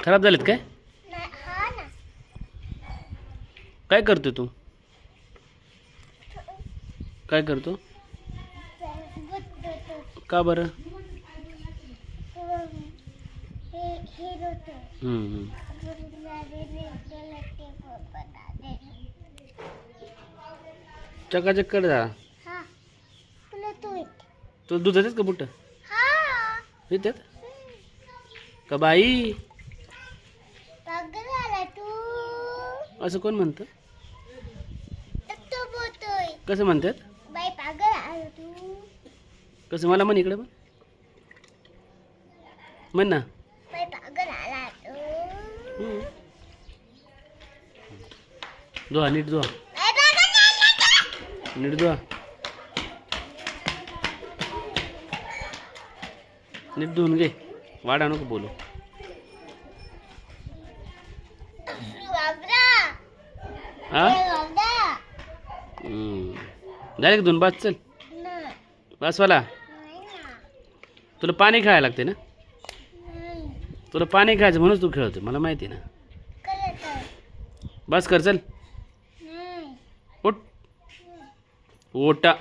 खराब झालेत काय? हा ना. काय करतो तू? काय करतो? का बरं? चकाचक कर जरा. तू दूध येतात का बुट्ट येतात का बाई? असं कोण म्हणतं? कसं म्हणतात? बाई पागल आला तू. कसं मला म्हण इकडे पण म्हण ना. बाई पागल आला तू. धुवा नीट धुवा. बाई पागल आला तू. नीट धुवा. नीट धुवून घे. वाढा नको बोलू. हा झाले का दोन? बस चल बसवाला. तुला पाणी खायला लागते ना? तुला पाणी खायचं म्हणून तू खेळते मला माहिती ना. बस कर चल. उठ. ओटा.